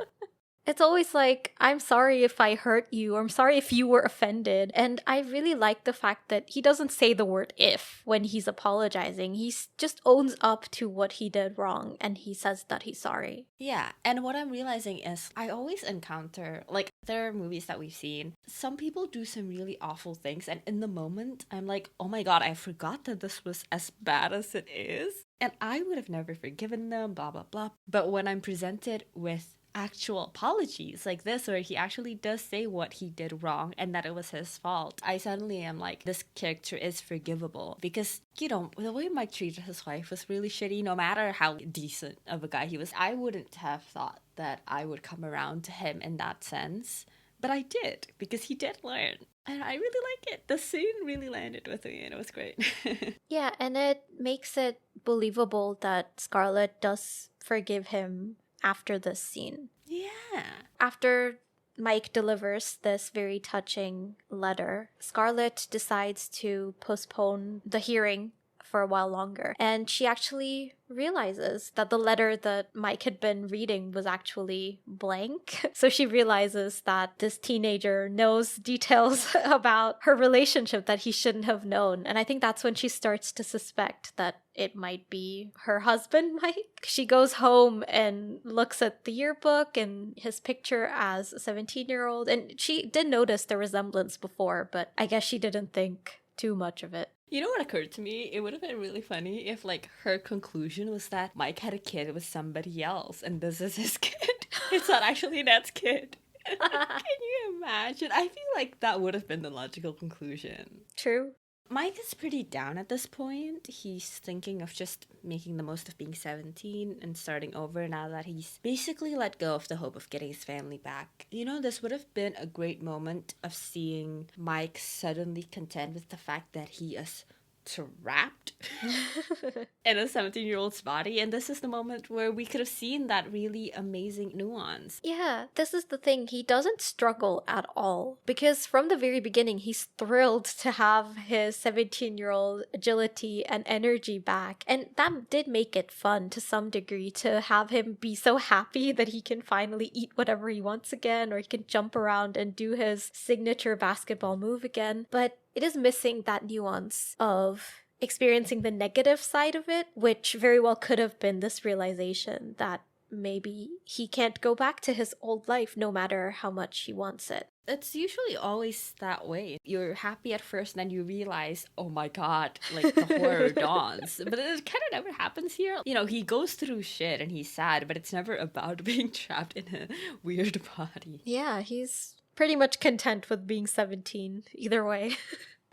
It's always like, I'm sorry if I hurt you, or I'm sorry if you were offended. And I really like the fact that he doesn't say the word if when he's apologizing. He just owns up to what he did wrong and he says that he's sorry. Yeah, and what I'm realizing is I always encounter, like, there are movies that we've seen. Some people do some really awful things, and in the moment, I'm like, oh my god, I forgot that this was as bad as it is. And I would have never forgiven them, blah, blah, blah. But when I'm presented with actual apologies like this, where he actually does say what he did wrong and that it was his fault, I suddenly am like, this character is forgivable. Because, you know, the way Mike treated his wife was really shitty, no matter how decent of a guy he was. I wouldn't have thought that I would come around to him in that sense, but I did, because he did learn. And I really like it. The scene really landed with me and it was great. Yeah, and it makes it believable that Scarlett does forgive him after this scene. Yeah. After Mike delivers this very touching letter, Scarlett decides to postpone the hearing for a while longer. And she actually realizes that the letter that Mike had been reading was actually blank. So she realizes that this teenager knows details about her relationship that he shouldn't have known. And I think that's when she starts to suspect that it might be her husband, Mike. She goes home and looks at the yearbook and his picture as a 17-year-old. And she did notice the resemblance before, but I guess she didn't think too much of it. You know what occurred to me? It would have been really funny if, like, her conclusion was that Mike had a kid with somebody else and this is his kid. It's not actually Ned's kid. Can you imagine? I feel like that would have been the logical conclusion. True. Mike is pretty down at this point. He's thinking of just making the most of being 17 and starting over now that he's basically let go of the hope of getting his family back. You know, this would have been a great moment of seeing Mike suddenly content with the fact that he is trapped in a 17-year-old's body, and this is the moment where we could have seen that really amazing nuance. Yeah, this is the thing. He doesn't struggle at all because from the very beginning, he's thrilled to have his 17-year-old agility and energy back. And that did make it fun to some degree to have him be so happy that he can finally eat whatever he wants again, or he can jump around and do his signature basketball move again. But it is missing that nuance of experiencing the negative side of it, which very well could have been this realization that maybe he can't go back to his old life no matter how much he wants it. It's usually always that way. You're happy at first and then you realize, oh my god, like the horror dawns. But it kind of never happens here. You know, he goes through shit and he's sad, but it's never about being trapped in a weird body. Yeah, he's pretty much content with being 17 either way.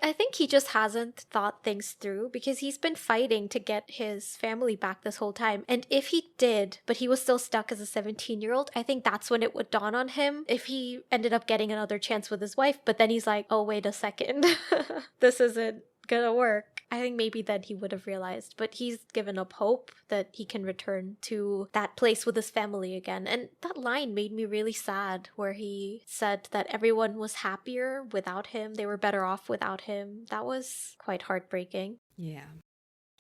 I think he just hasn't thought things through because he's been fighting to get his family back this whole time. And if he did, but he was still stuck as a 17-year-old, I think that's when it would dawn on him if he ended up getting another chance with his wife. But then he's like, oh, wait a second. This isn't gonna work. I think maybe then he would have realized, but he's given up hope that he can return to that place with his family again. And that line made me really sad, where he said that everyone was happier without him. They were better off without him. That was quite heartbreaking. Yeah.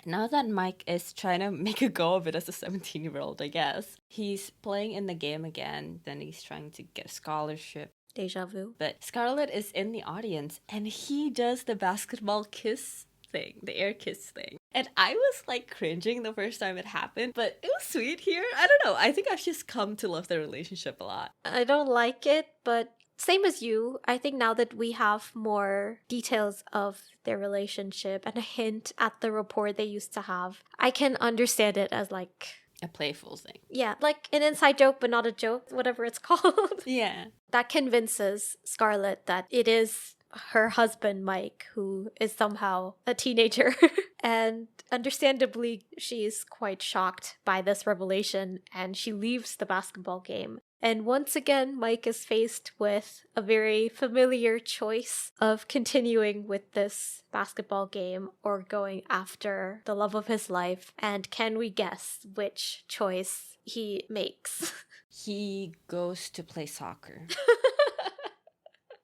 Now that Mike is trying to make a go of it as a 17-year-old, I guess, he's playing in the game again, then he's trying to get a scholarship. Deja vu. But Scarlett is in the audience and he does the basketball kiss thing, the air kiss thing. And I was like cringing the first time it happened, but it was sweet here. I don't know. I think I've just come to love their relationship a lot. I don't like it, but same as you, I think now that we have more details of their relationship and a hint at the rapport they used to have, I can understand it as like a playful thing. Yeah, like an inside joke, but not a joke, whatever it's called. Yeah. That convinces Scarlett that it is her husband, Mike, who is somehow a teenager. And understandably, she's quite shocked by this revelation and she leaves the basketball game. And once again, Mike is faced with a very familiar choice of continuing with this basketball game or going after the love of his life. And can we guess which choice he makes? He goes to play soccer.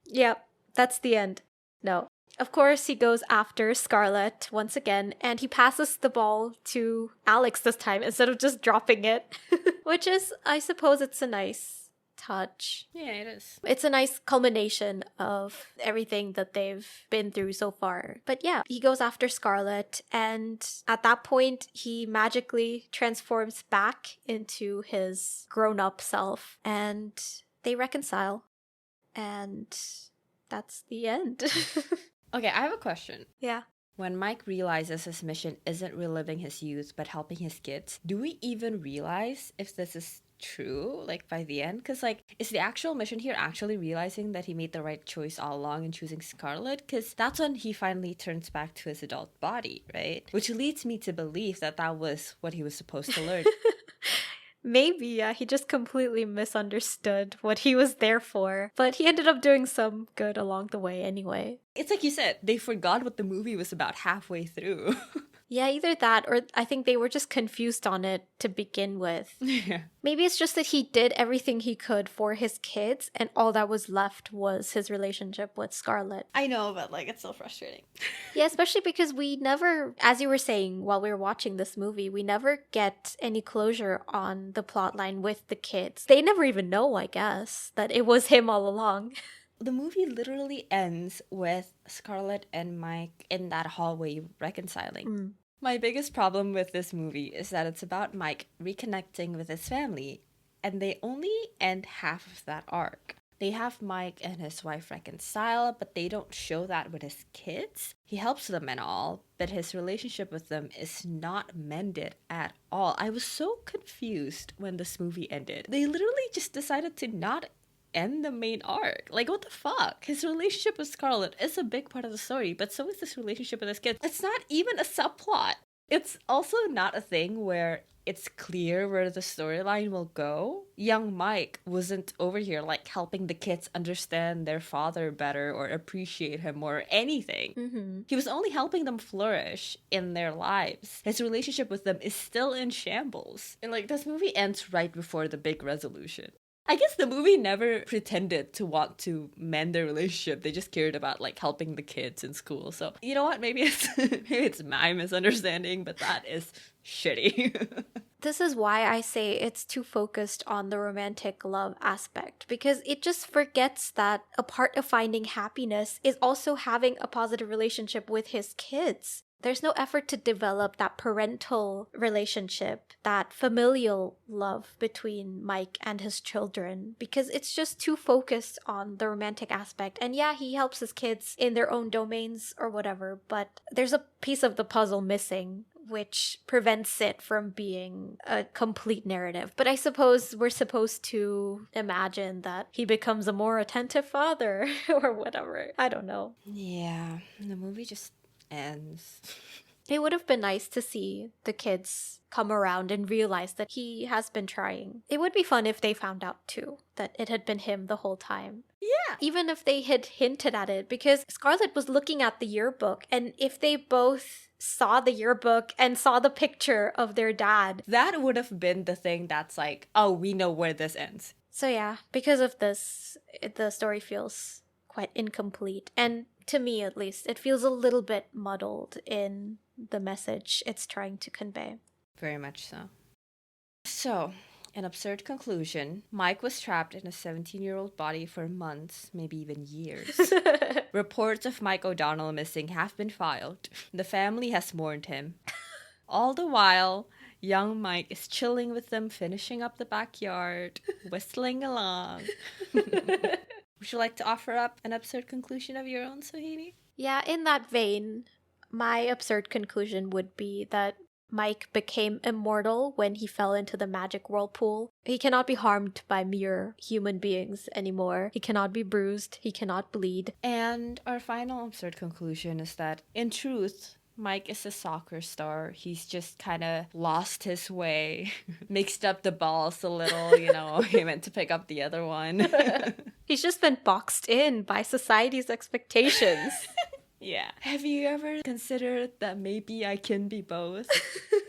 Yep, that's the end. No. Of course, he goes after Scarlett once again, and he passes the ball to Alex this time instead of just dropping it. Which is, I suppose it's a nice touch. Yeah, it is. It's a nice culmination of everything that they've been through so far. But yeah, he goes after Scarlett, and at that point, he magically transforms back into his grown-up self, and they reconcile. And that's the end. Okay, I have a question. Yeah. When Mike realizes his mission isn't reliving his youth but helping his kids, do we even realize if this is true, like, by the end? Because, like, is the actual mission here actually realizing that he made the right choice all along in choosing Scarlet? Because that's when he finally turns back to his adult body, right? Which leads me to believe that that was what he was supposed to learn. Maybe, yeah, he just completely misunderstood what he was there for. But he ended up doing some good along the way anyway. It's like you said, they forgot what the movie was about halfway through. Yeah, either that or I think they were just confused on it to begin with. Yeah. Maybe it's just that he did everything he could for his kids and all that was left was his relationship with Scarlett. I know, but, like, it's so frustrating. Yeah, especially because we never, as you were saying while we were watching this movie, we never get any closure on the plotline with the kids. They never even know, I guess, that it was him all along. The movie literally ends with Scarlett and Mike in that hallway reconciling. My biggest problem with this movie is that it's about Mike reconnecting with his family, and they only end half of that arc. They have Mike and his wife reconcile, but they don't show that with his kids. He helps them and all, but his relationship with them is not mended at all. I was so confused when this movie ended. They literally just decided to not end the main arc. Like, what the fuck? His relationship with Scarlett is a big part of the story, but so is this relationship with his kids. It's not even a subplot. It's also not a thing where it's clear where the storyline will go. Young Mike wasn't over here, like, helping the kids understand their father better or appreciate him or anything. He was only helping them flourish in their lives. His relationship with them is still in shambles. And, like, this movie ends right before the big resolution. I guess the movie never pretended to want to mend their relationship. They just cared about, like, helping the kids in school. So, you know what? Maybe it's my misunderstanding, but that is shitty. This is why I say it's too focused on the romantic love aspect, because it just forgets that a part of finding happiness is also having a positive relationship with his kids. There's no effort to develop that parental relationship, that familial love between Mike and his children, because it's just too focused on the romantic aspect. And yeah, he helps his kids in their own domains or whatever, but there's a piece of the puzzle missing, which prevents it from being a complete narrative. But I suppose we're supposed to imagine that he becomes a more attentive father or whatever. I don't know. Yeah, the movie just ends. It would have been nice to see the kids come around and realize that he has been trying. It would be fun if they found out too, that it had been him the whole time. Yeah. Even if they had hinted at it, because Scarlett was looking at the yearbook, and if they both saw the yearbook and saw the picture of their dad, That would have been the thing that's like, oh, we know where this ends. So yeah, because of this, the story feels quite incomplete. And to me, at least, it feels a little bit muddled in the message it's trying to convey. Very much so. So, an absurd conclusion. Mike was trapped in a 17-year-old body for months, maybe even years. Reports of Mike O'Donnell missing have been filed. The family has mourned him. All the while, young Mike is chilling with them, finishing up the backyard, whistling along. Would you like to offer up an absurd conclusion of your own, Sohini? Yeah, in that vein, my absurd conclusion would be that Mike became immortal when he fell into the magic whirlpool. He cannot be harmed by mere human beings anymore. He cannot be bruised. He cannot bleed. And our final absurd conclusion is that, in truth, Mike is a soccer star. He's just kind of lost his way, mixed up the balls a little, he meant to pick up the other one. He's just been boxed in by society's expectations. Yeah. Have you ever considered that maybe I can be both?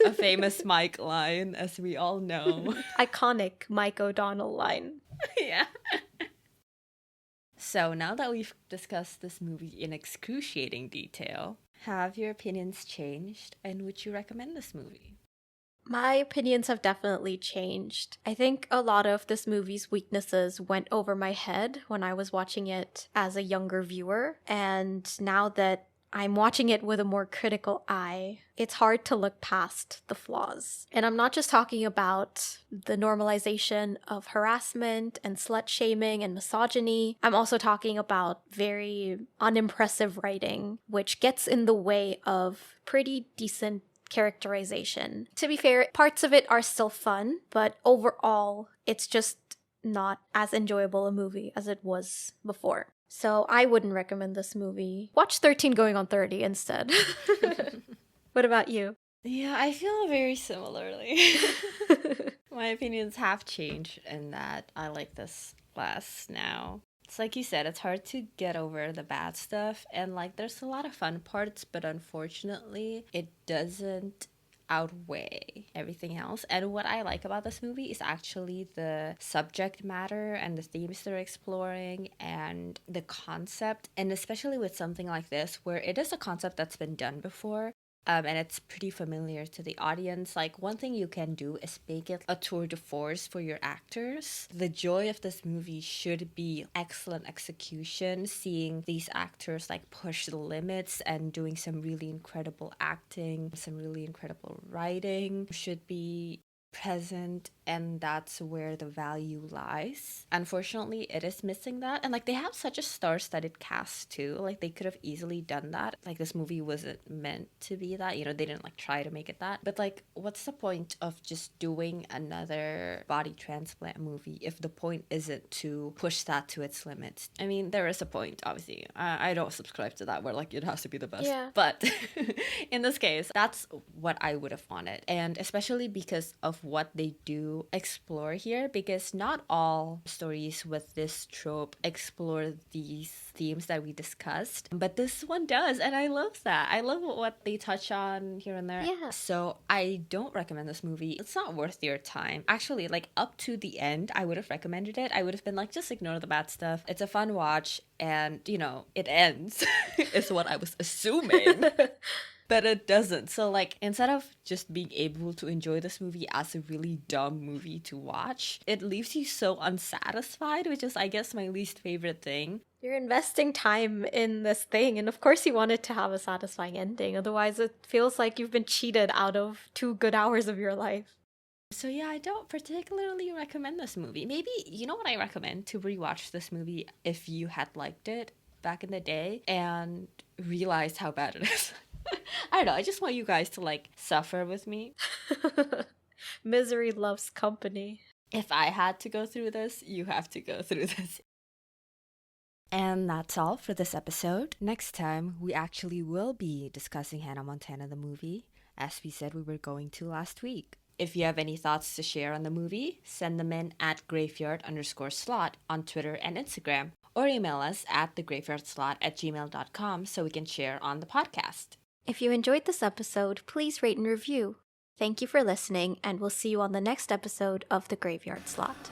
A famous Mike line, as we all know. Iconic Mike O'Donnell line. Yeah. So now that we've discussed this movie in excruciating detail, have your opinions changed, and would you recommend this movie? My opinions have definitely changed. I think a lot of this movie's weaknesses went over my head when I was watching it as a younger viewer, and now that I'm watching it with a more critical eye, it's hard to look past the flaws. And I'm not just talking about the normalization of harassment and slut-shaming and misogyny. I'm also talking about very unimpressive writing, which gets in the way of pretty decent characterization. To be fair, parts of it are still fun, but overall, it's just not as enjoyable a movie as it was before. So I wouldn't recommend this movie. Watch 13 Going on 30 instead. What about you? Yeah, I feel very similarly. My opinions have changed in that I like this less now. It's like you said, it's hard to get over the bad stuff, and there's a lot of fun parts, but unfortunately it doesn't outweigh everything else. And what I like about this movie is actually the subject matter and the themes they're exploring and the concept, and especially with something like this where it is a concept that's been done before. And it's pretty familiar to the audience. One thing you can do is make it a tour de force for your actors. The joy of this movie should be excellent execution, seeing these actors push the limits and doing some really incredible acting, some really incredible writing should be present, and that's where the value lies. Unfortunately, it is missing that, and they have such a star-studded cast too. They could have easily done that. This movie wasn't meant to be that, they didn't try to make it that. But what's the point of just doing another body transplant movie if the point isn't to push that to its limits? I mean, there is a point, obviously. I don't subscribe to that where it has to be the best. Yeah. But in this case, that's what I would have wanted, and especially because of what they do explore here, because not all stories with this trope explore these themes that we discussed, but this one does, and I love that. I love what they touch on here and there. Yeah. So I don't recommend this movie. It's not worth your time. Actually, up to the end, I would have recommended it. I would have been just ignore the bad stuff. It's a fun watch, and it ends is what I was assuming. But it doesn't. So instead of just being able to enjoy this movie as a really dumb movie to watch, it leaves you so unsatisfied, which is, I guess, my least favorite thing. You're investing time in this thing, and of course you want it to have a satisfying ending. Otherwise, it feels like you've been cheated out of 2 good hours of your life. So yeah, I don't particularly recommend this movie. Maybe, you know what I recommend? To rewatch this movie if you had liked it back in the day and realize how bad it is. I don't know, I just want you guys to suffer with me. Misery loves company. If I had to go through this, you have to go through this. And that's all for this episode. Next time, we actually will be discussing Hannah Montana the movie, as we said we were going to last week. If you have any thoughts to share on the movie, send them in at graveyard_slot on Twitter and Instagram, or email us at thegraveyardslot@gmail.com so we can share on the podcast. If you enjoyed this episode, please rate and review. Thank you for listening, and we'll see you on the next episode of The Graveyard Slot.